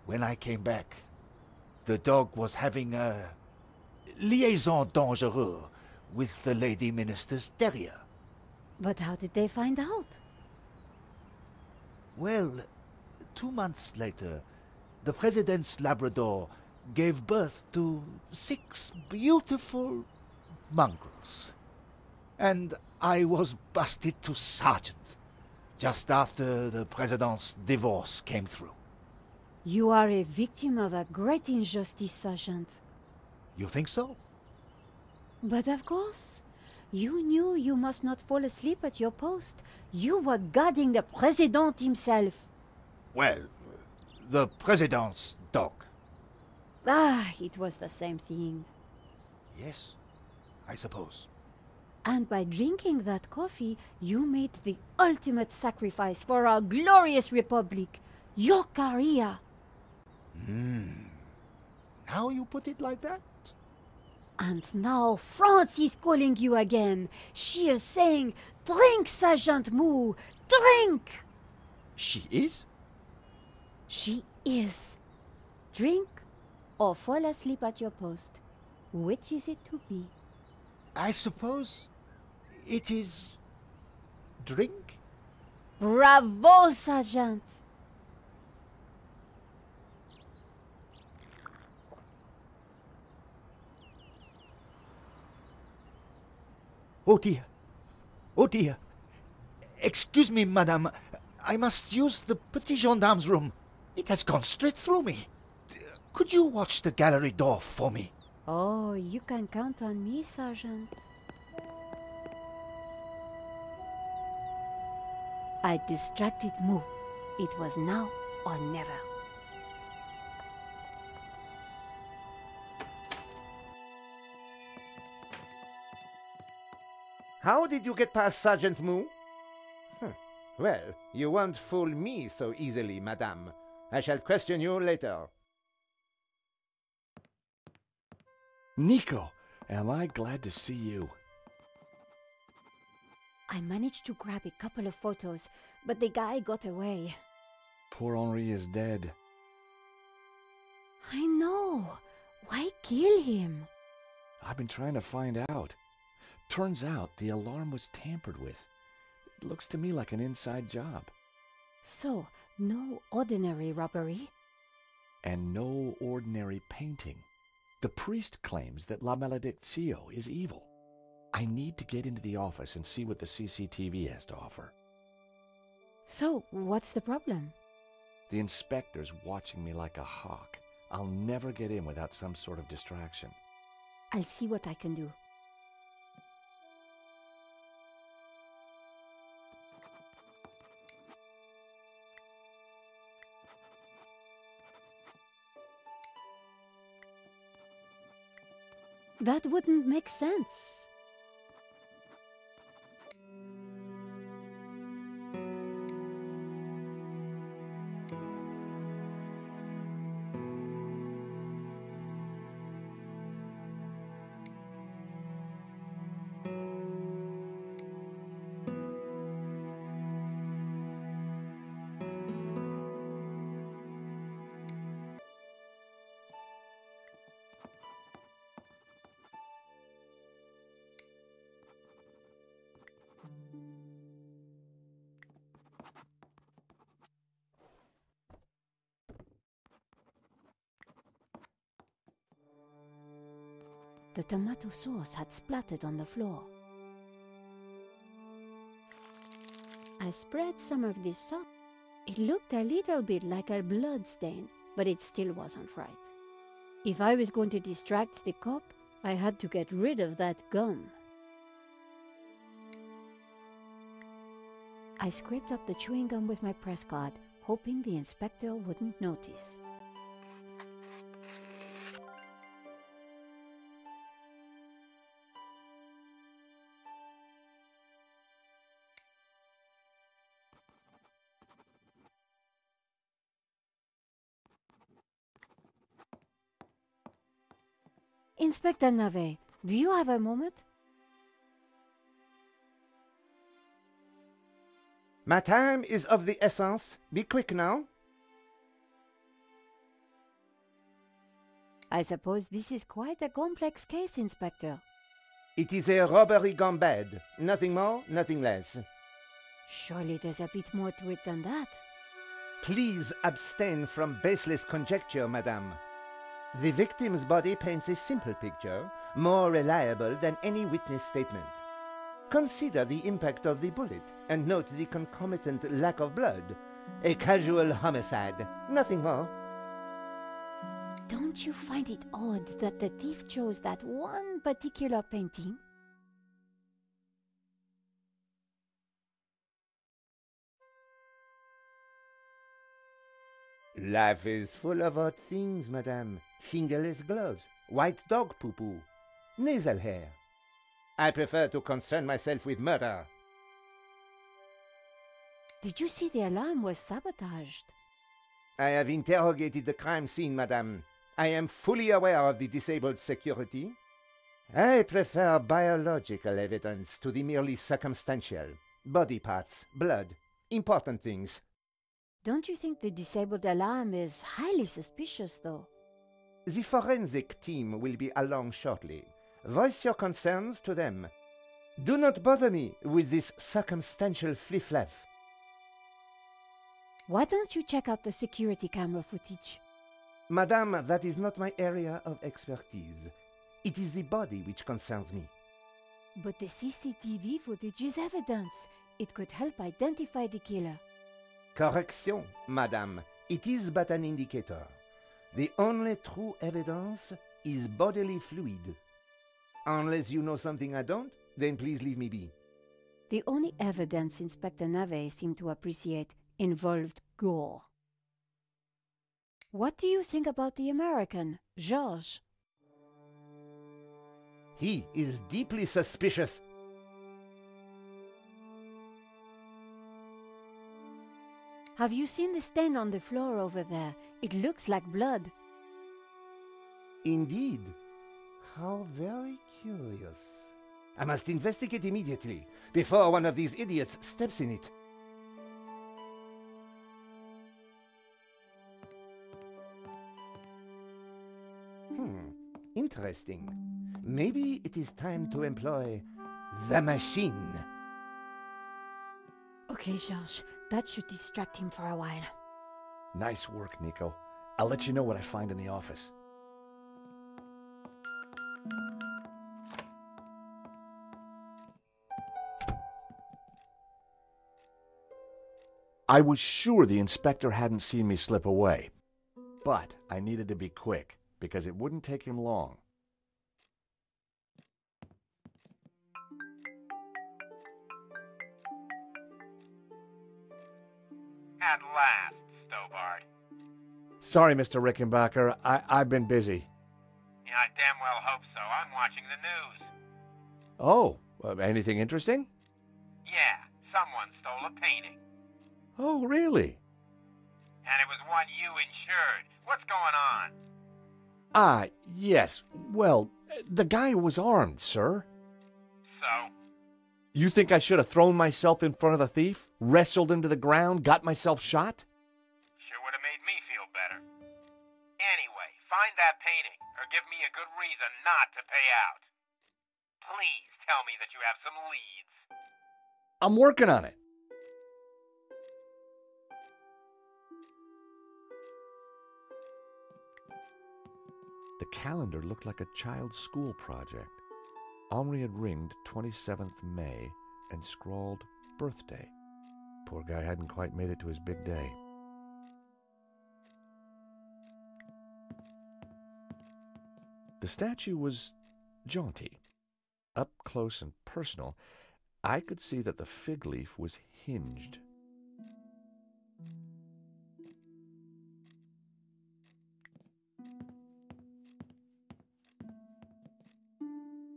When I came back, the dog was having a liaison dangereuse with the lady minister's terrier. But how did they find out? Well, 2 months later, the president's Labrador gave birth to 6 beautiful mongrels. And I was busted to sergeant just after the president's divorce came through. You are a victim of a great injustice, Sergeant. You think so? But of course. You knew you must not fall asleep at your post. You were guarding the President himself. Well, the president's dog. Ah, it was the same thing. Yes, I suppose. And by drinking that coffee, you made the ultimate sacrifice for our glorious republic, your career. Now you put it like that? And now France is calling you again. She is saying, "Drink, Sergeant Moo, drink!" She is? She is. Drink or fall asleep at your post. Which is it to be? I suppose it is drink? Bravo, Sergeant! Oh dear. Oh dear. Excuse me, madame. I must use the petit gendarme's room. It has gone straight through me. Could you watch the gallery door for me? Oh, you can count on me, Sergeant. I distracted Moo. It was now or never. How did you get past Sergeant Moo? Well, you won't fool me so easily, madame. I shall question you later. Nico, am I glad to see you. I managed to grab a couple of photos, but the guy got away. Poor Henri is dead. I know. Why kill him? I've been trying to find out. Turns out the alarm was tampered with. It looks to me like an inside job. So, no ordinary robbery? And no ordinary painting. The priest claims that La Maledictio is evil. I need to get into the office and see what the CCTV has to offer. So, what's the problem? The inspector's watching me like a hawk. I'll never get in without some sort of distraction. I'll see what I can do. That wouldn't make sense. The tomato sauce had splattered on the floor. I spread some of this sauce. It looked a little bit like a blood stain, but it still wasn't right. If I was going to distract the cop, I had to get rid of that gum. I scraped up the chewing gum with my press card, hoping the inspector wouldn't notice. Inspector Navet, do you have a moment? My time is of the essence. Be quick now. I suppose this is quite a complex case, Inspector. It is a robbery gone bad. Nothing more, nothing less. Surely there's a bit more to it than that. Please abstain from baseless conjecture, madame. The victim's body paints a simple picture, more reliable than any witness statement. Consider the impact of the bullet and note the concomitant lack of blood. A casual homicide, nothing more. Don't you find it odd that the thief chose that one particular painting? Life is full of odd things, madame. Fingerless gloves, white dog poo-poo, nasal hair. I prefer to concern myself with murder. Did you see the alarm was sabotaged? I have interrogated the crime scene, madame. I am fully aware of the disabled security. I prefer biological evidence to the merely circumstantial. Body parts, blood, important things. Don't you think the disabled alarm is highly suspicious, though? The forensic team will be along shortly. Voice your concerns to them. Do not bother me with this circumstantial fliff-laff. Why don't you check out the security camera footage? Madame, that is not my area of expertise. It is the body which concerns me. But the CCTV footage is evidence. It could help identify the killer. Correction, madame. It is but an indicator. The only true evidence is bodily fluid. Unless you know something I don't, then please leave me be. The only evidence Inspector Nave seemed to appreciate involved gore. What do you think about the American, Georges? He is deeply suspicious. Have you seen the stain on the floor over there? It looks like blood. Indeed. How very curious. I must investigate immediately, before one of these idiots steps in it. Interesting. Maybe it is time to employ the machine. Okay, Georges. That should distract him for a while. Nice work, Nico. I'll let you know what I find in the office. I was sure the inspector hadn't seen me slip away, but I needed to be quick because it wouldn't take him long. At last, Stobart. Sorry, Mr. Rickenbacker. I've been busy. Yeah, I damn well hope so. I'm watching the news. Oh, anything interesting? Yeah, someone stole a painting. Oh, really? And it was one you insured. What's going on? Ah, yes. Well, the guy was armed, sir. So? You think I should have thrown myself in front of the thief, wrestled him to the ground, got myself shot? Sure would have made me feel better. Anyway, find that painting, or give me a good reason not to pay out. Please tell me that you have some leads. I'm working on it. The calendar looked like a child's school project. Henri had ringed 27th May and scrawled birthday. Poor guy hadn't quite made it to his big day. The statue was jaunty. Up close and personal, I could see that the fig leaf was hinged.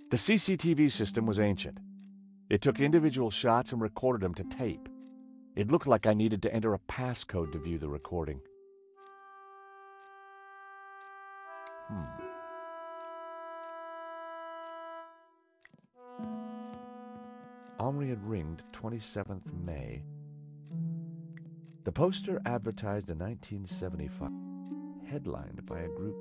The CCTV system was ancient. It took individual shots and recorded them to tape. It looked like I needed to enter a passcode to view the recording. Henri had ringed 27th May. The poster advertised a 1975, headlined by a group.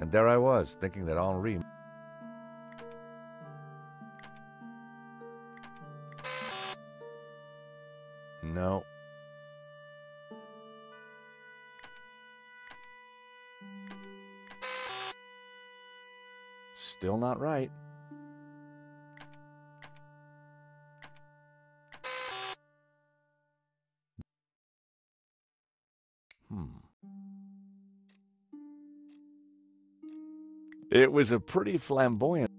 And there I was, thinking that Henri... No. Still not right. It was a pretty flamboyant...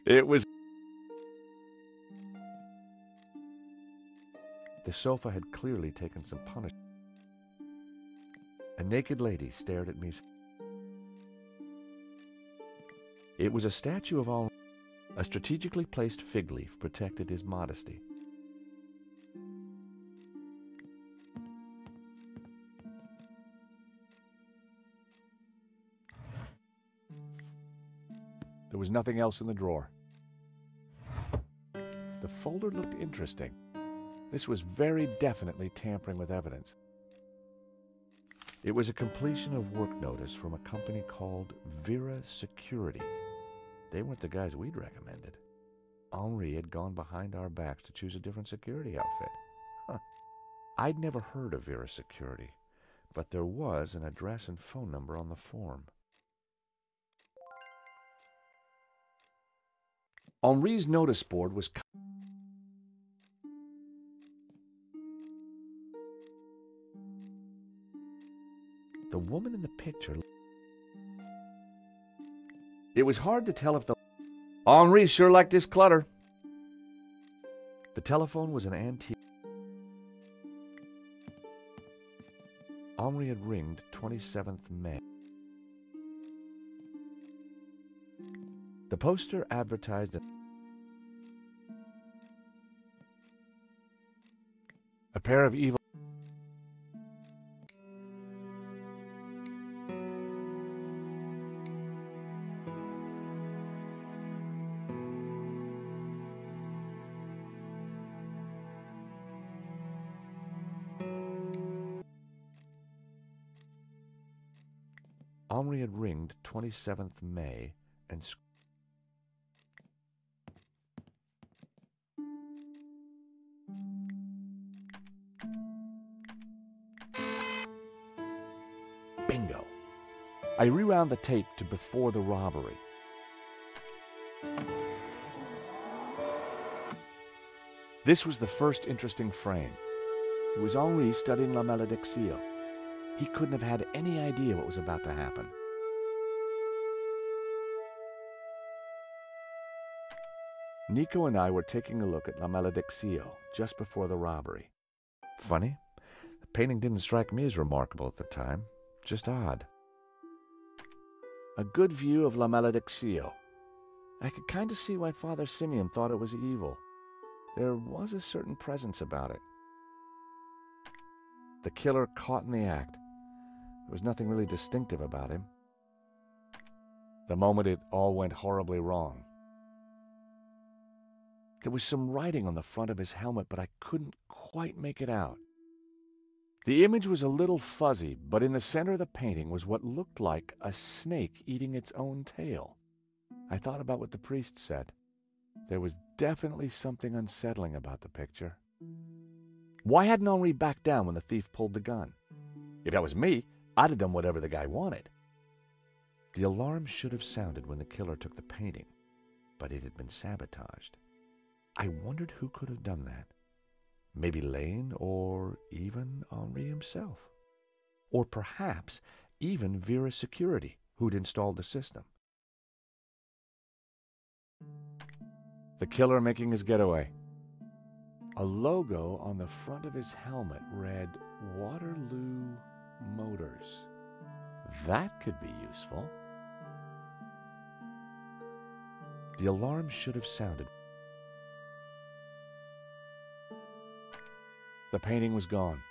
It was... The sofa had clearly taken some punishment. A naked lady stared at me. It was a statue of Henri. A strategically placed fig leaf protected his modesty. There was nothing else in the drawer. The folder looked interesting. This was very definitely tampering with evidence. It was a completion of work notice from a company called Vera Security. They weren't the guys we'd recommended. Henri had gone behind our backs to choose a different security outfit. Huh. I'd never heard of Vera Security, but there was an address and phone number on the form. Henri's notice board was... The woman in the picture... It was hard to tell if the... Henri sure liked his clutter. The telephone was an antique. Henri had ringed 27th May. The poster advertised a pair of evil... Henri had ringed 27th May and... Bingo! I rewound the tape to before the robbery. This was the first interesting frame. It was Henri studying La Malédiction. He couldn't have had any idea what was about to happen. Nico and I were taking a look at La Malédiction just before the robbery. Funny, the painting didn't strike me as remarkable at the time, just odd. A good view of La Malédiction. I could kind of see why Father Simeon thought it was evil. There was a certain presence about it. The killer caught in the act. There was nothing really distinctive about him. The moment it all went horribly wrong. There was some writing on the front of his helmet, but I couldn't quite make it out. The image was a little fuzzy, but in the center of the painting was what looked like a snake eating its own tail. I thought about what the priest said. There was definitely something unsettling about the picture. Why hadn't Henri backed down when the thief pulled the gun? If that was me, I'd have done whatever the guy wanted. The alarm should have sounded when the killer took the painting, but it had been sabotaged. I wondered who could have done that. Maybe Lane, or even Henri himself. Or perhaps even Vera Security, who'd installed the system. The killer making his getaway. A logo on the front of his helmet read Waterloo Motors. That could be useful. The alarm should have sounded. The painting was gone.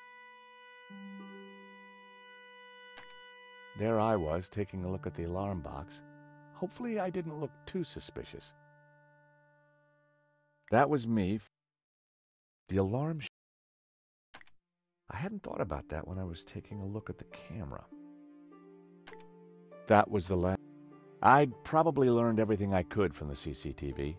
There I was, taking a look at the alarm box, Hopefully I didn't look too suspicious. That was me. The alarm. I hadn't thought about that when I was taking a look at the camera. That was the last. I'd probably learned everything I could from the CCTV.